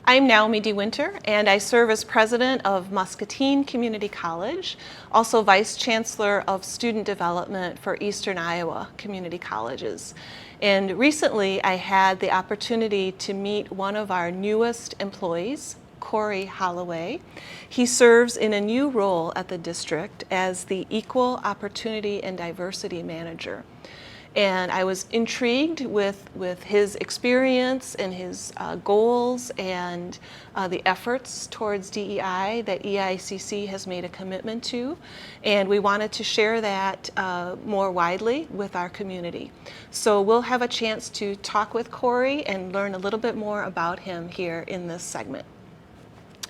I'm Naomi DeWinter, and I serve as president of Muscatine Community College, also vice chancellor of student development for Eastern Iowa Community Colleges. And recently I had the opportunity to meet one of our newest employees, Cory Holloway. He serves in a new role at the district as the Equal Opportunity and Diversity Manager. And I was intrigued with his experience and his goals and the efforts towards DEI that EICC has made a commitment to. And we wanted to share that more widely with our community. So we'll have a chance to talk with Cory and learn a little bit more about him here in this segment.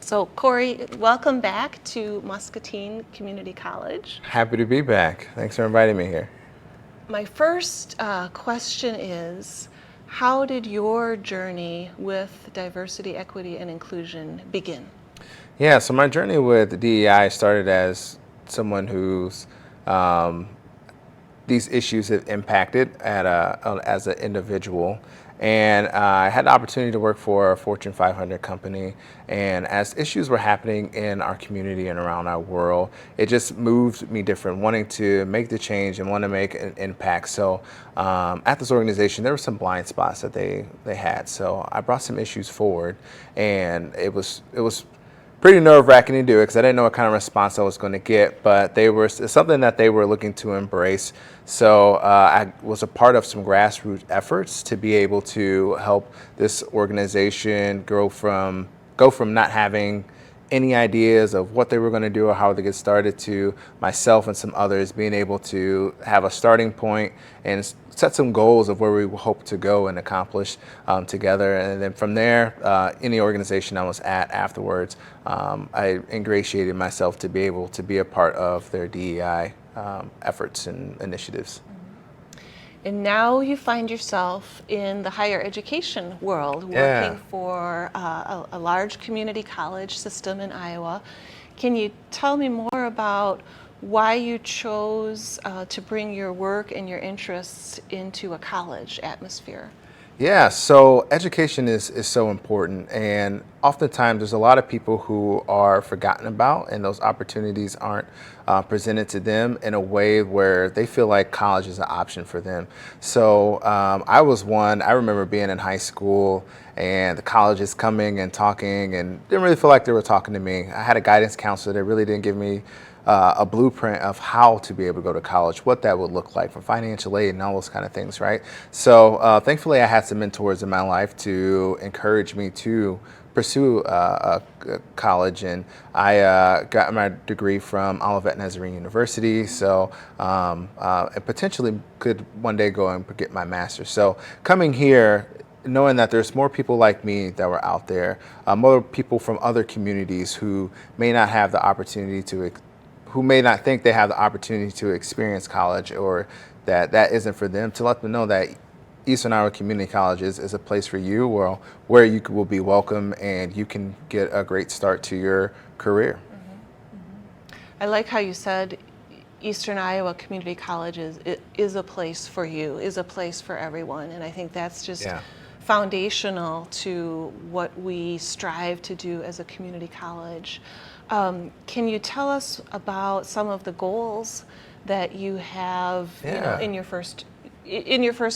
So Cory, welcome back to Muscatine Community College. Happy to be back. Thanks for inviting me here. My first question is, how did your journey with diversity, equity, and inclusion begin? Yeah, so my journey with DEI started as someone who's these issues have impacted as an individual. And I had the opportunity to work for a Fortune 500 company. And as issues were happening in our community and around our world, it just moved me different, wanting to make the change and want to make an impact. So at this organization, there were some blind spots that they had. So I brought some issues forward, and it was pretty nerve-wracking to do it because I didn't know what kind of response I was going to get, but it's something that they were looking to embrace. So I was a part of some grassroots efforts to be able to help this organization go from not having any ideas of what they were going to do or how to get started to myself and some others being able to have a starting point and set some goals of where we hope to go and accomplish together. And then from there, any organization I was at afterwards, I ingratiated myself to be able to be a part of their DEI efforts and initiatives. And now you find yourself in the higher education world, working for a large community college system in Iowa. Can you tell me more about why you chose to bring your work and your interests into a college atmosphere? Yeah, so education is so important, and oftentimes there's a lot of people who are forgotten about, and those opportunities aren't presented to them in a way where they feel like college is an option for them. So I was one. I remember being in high school and the colleges coming and talking, and didn't really feel like they were talking to me. I had a guidance counselor that really didn't give me a blueprint of how to be able to go to college, what that would look like from financial aid and all those kind of things, right? So thankfully I had some mentors in my life to encourage me to pursue a college, and I got my degree from Olivet Nazarene University, so I potentially could one day go and get my master's. So coming here, knowing that there's more people like me that were out there, more people from other communities who may not have the opportunity who may not think they have the opportunity to experience college, or that isn't for them, to let them know that Eastern Iowa Community Colleges is a place for you where you will be welcome and you can get a great start to your career. Mm-hmm. Mm-hmm. I like how you said Eastern Iowa Community Colleges is a place for you, is a place for everyone, and I think that's just foundational to what we strive to do as a community college. Can you tell us about some of the goals that you have in your first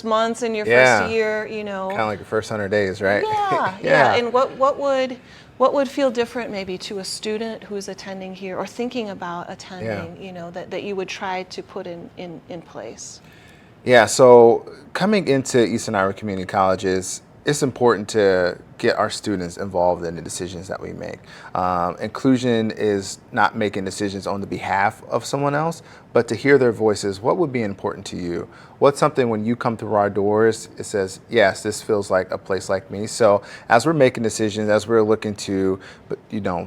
months, in your first year, Kind of like your first 100 days, right? Yeah. And what would feel different maybe to a student who's attending here or thinking about attending, that you would try to put in place? Yeah, so coming into Eastern Iowa Community Colleges, it's important to get our students involved in the decisions that we make. Inclusion is not making decisions on the behalf of someone else, but to hear their voices. What would be important to you? What's something when you come through our doors, it says, yes, this feels like a place like me. So as we're making decisions, as we're looking to,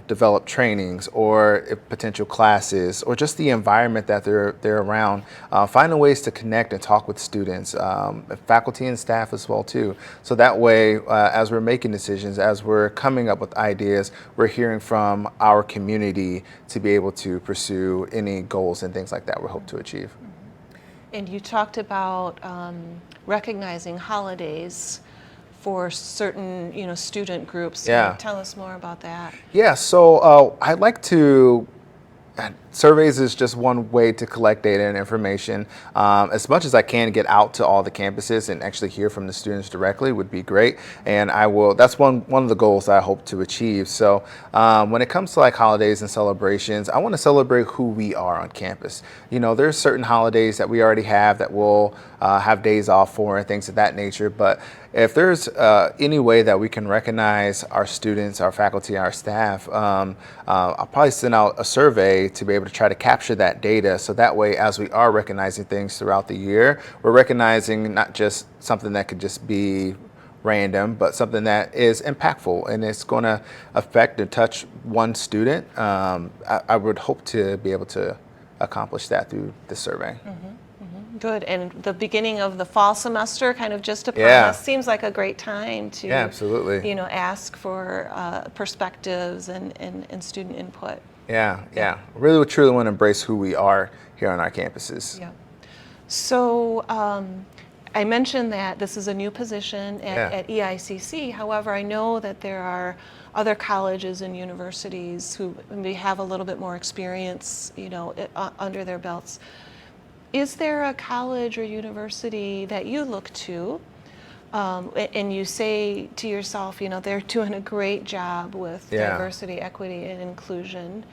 develop trainings or potential classes or just the environment that they're around, finding ways to connect and talk with students, faculty and staff as well too. So that way, as we're making decisions, as we're coming up with ideas, we're hearing from our community to be able to pursue any goals and things like that we hope to achieve. And you talked about recognizing holidays for certain, student groups. Yeah. Tell us more about that. Yeah, so I'd like to. Surveys is just one way to collect data and information. As much as I can get out to all the campuses and actually hear from the students directly would be great. And I will. That's one of the goals that I hope to achieve. So when it comes to like holidays and celebrations, I want to celebrate who we are on campus. There's certain holidays that we already have that we'll have days off for and things of that nature. But if there's any way that we can recognize our students, our faculty, our staff, I'll probably send out a survey to be able to try to capture that data. So that way, as we are recognizing things throughout the year, we're recognizing not just something that could just be random, but something that is impactful and it's going to affect and touch one student. I would hope to be able to accomplish that through the survey. Good. And the beginning of the fall semester kind of just upon us seems like a great time to absolutely. Ask for perspectives and student input. Yeah. Really would truly want to embrace who we are here on our campuses. Yeah. So I mentioned that this is a new position at EICC. However, I know that there are other colleges and universities who may have a little bit more experience, under their belts. Is there a college or university that you look to and you say to yourself, they're doing a great job with diversity, equity, and inclusion?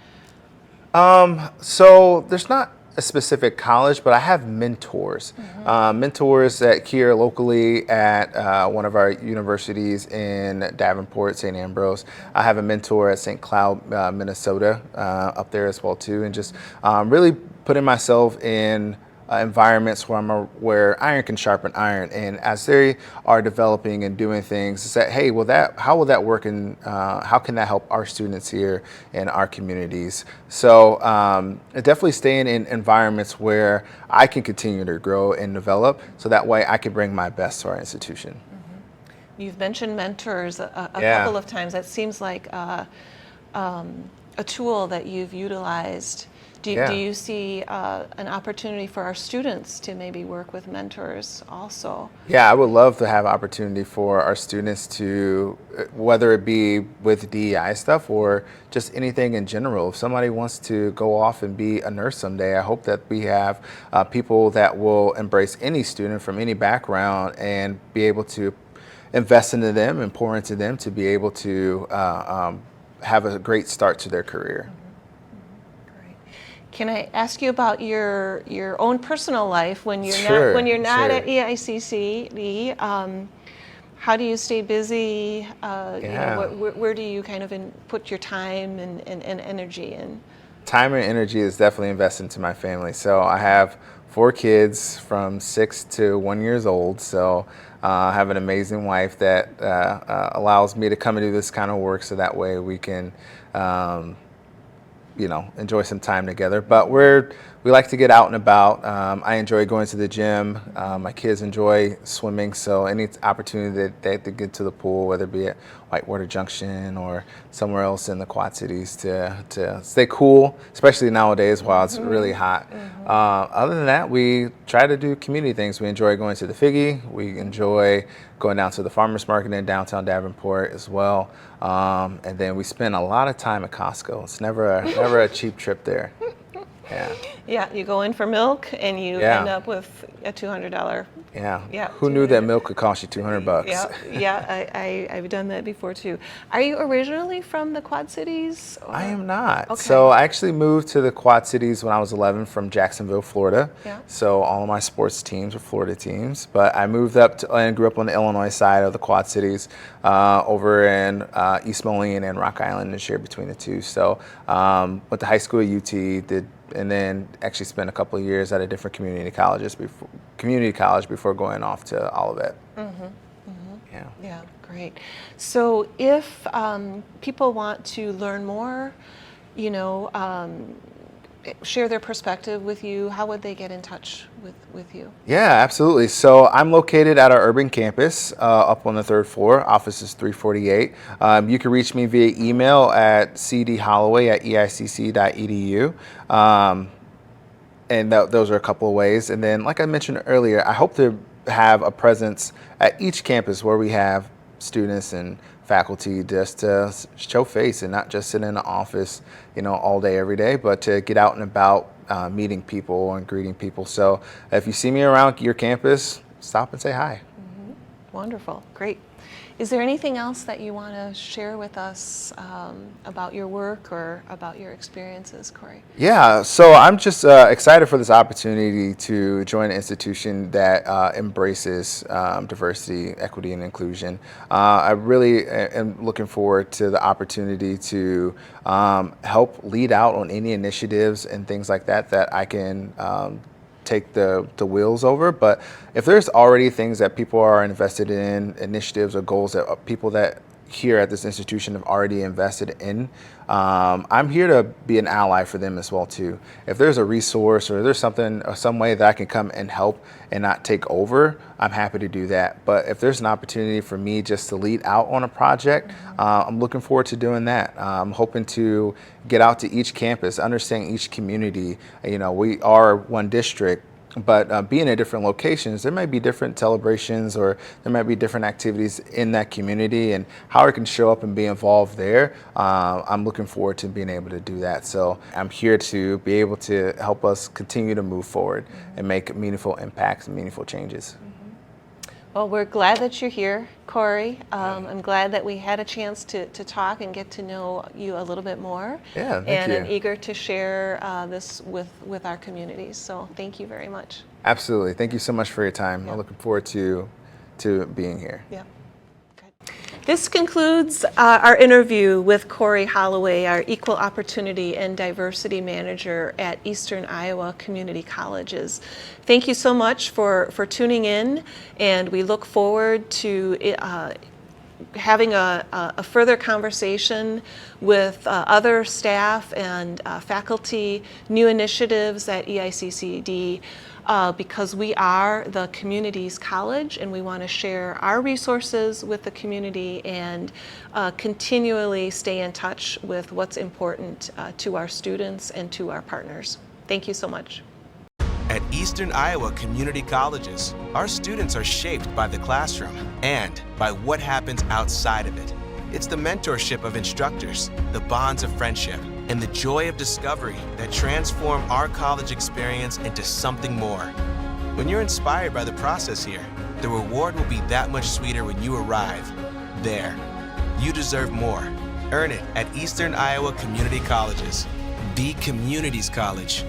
So there's not a specific college, but I have mentors. Mentors that here locally at one of our universities in Davenport, St. Ambrose. I have a mentor at St. Cloud, Minnesota, up there as well too, and just really putting myself in environments where iron can sharpen iron, and as they are developing and doing things, it's that, hey, how will that work, and how can that help our students here in our communities? So definitely staying in environments where I can continue to grow and develop, so that way I can bring my best to our institution. You've mentioned mentors a couple of times. That seems like a tool that you've utilized. Do you see an opportunity for our students to maybe work with mentors also? Yeah, I would love to have opportunity for our students to, whether it be with DEI stuff or just anything in general. If somebody wants to go off and be a nurse someday, I hope that we have people that will embrace any student from any background and be able to invest into them and pour into them to be able to have a great start to their career. Can I ask you about your own personal life when you're not at EICC? How do you stay busy? Where do you kind of put your time and energy in? Time and energy is definitely invested into my family. So I have 4 kids from 6 to 1 years old. So I have an amazing wife that allows me to come and do this kind of work, so that way we can enjoy some time together. But we like to get out and about. I enjoy going to the gym. My kids enjoy swimming, so any opportunity that they get to the pool, whether it be at Whitewater Junction or somewhere else in the Quad Cities, to stay cool, especially nowadays while it's really hot. Other than that, we try to do community things. We enjoy going to the Figgy. We enjoy going down to the farmers market in downtown Davenport as well. And then we spend a lot of time at Costco. It's never a cheap trip there. Yeah, you go in for milk and you end up with a $200. Who knew that milk could cost you $200? I've done that before too. Are you originally from the Quad Cities? Or? I am not. Okay. So I actually moved to the Quad Cities when I was 11 from Jacksonville, Florida. So all of my sports teams were Florida teams, but I moved up and grew up on the Illinois side of the Quad Cities, over in East Moline and Rock Island, and shared between the two. So went to high school at UT, and then actually spent a couple of years at a different community college before going off to Olivet. Yeah, great. So if people want to learn more, share their perspective with you, how would they get in touch with you? Yeah, absolutely. So I'm located at our urban campus up on the 3rd floor. Office is 348. You can reach me via email at cdholloway@eicc.edu. And those are a couple of ways. And then, like I mentioned earlier, I hope to have a presence at each campus where we have students and faculty just to show face and not just sit in the office, all day, every day, but to get out and about, meeting people and greeting people. So if you see me around your campus, stop and say hi. Wonderful, great. Is there anything else that you want to share with us about your work or about your experiences, Cory? Yeah, so I'm just excited for this opportunity to join an institution that embraces diversity, equity, and inclusion. I really am looking forward to the opportunity to help lead out on any initiatives and things like that I can take the wheels over. But if there's already things that people are invested in, initiatives or goals that people that here at this institution have already invested in, I'm here to be an ally for them as well too. If there's a resource or there's something or some way that I can come and help and not take over, I'm happy to do that. But if there's an opportunity for me just to lead out on a project, I'm looking forward to doing that. I'm hoping to get out to each campus, understand each community. We are one district, but being at different locations, there might be different celebrations or there might be different activities in that community, and how I can show up and be involved there. I'm looking forward to being able to do that. So I'm here to be able to help us continue to move forward and make meaningful impacts and meaningful changes. Well, we're glad that you're here, Cory. I'm glad that we had a chance to talk and get to know you a little bit more. Yeah, thank you. I'm eager to share this with our communities. So thank you very much. Absolutely. Thank you so much for your time. Yeah. I'm looking forward to being here. Yeah. Good. This concludes our interview with Cory Holloway, our Equal Opportunity and Diversity Manager at Eastern Iowa Community Colleges. Thank you so much for tuning in, and we look forward to having a further conversation with other staff and faculty, new initiatives at EICCD, because we are the community's college and we want to share our resources with the community and continually stay in touch with what's important to our students and to our partners. Thank you so much. At Eastern Iowa Community Colleges, our students are shaped by the classroom and by what happens outside of it. It's the mentorship of instructors, the bonds of friendship, and the joy of discovery that transform our college experience into something more. When you're inspired by the process here, the reward will be that much sweeter when you arrive there. You deserve more. Earn it at Eastern Iowa Community Colleges, the community's college.